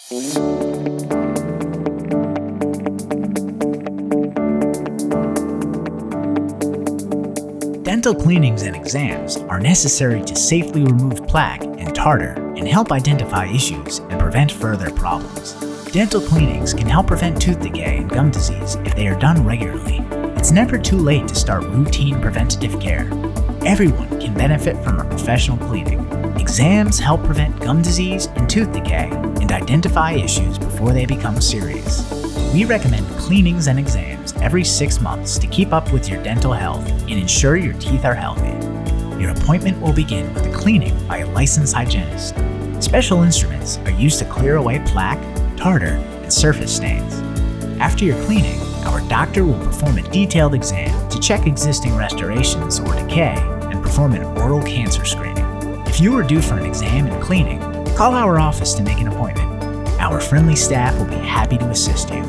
Dental cleanings and exams are necessary to safely remove plaque and tartar and help identify issues and prevent further problems. Dental cleanings can help prevent tooth decay and gum disease if they are done regularly. It's never too late to start routine preventative care. Everyone can benefit from a professional cleaning. Exams help prevent gum disease and tooth decay and identify issues before they become serious. We recommend cleanings and exams every 6 months to keep up with your dental health and ensure your teeth are healthy. Your appointment will begin with a cleaning by a licensed hygienist. Special instruments are used to clear away plaque, tartar, and surface stains. After your cleaning, our doctor will perform a detailed exam to check existing restorations or decay and perform an oral cancer screening. If you are due for an exam and cleaning, call our office to make an appointment. Our friendly staff will be happy to assist you.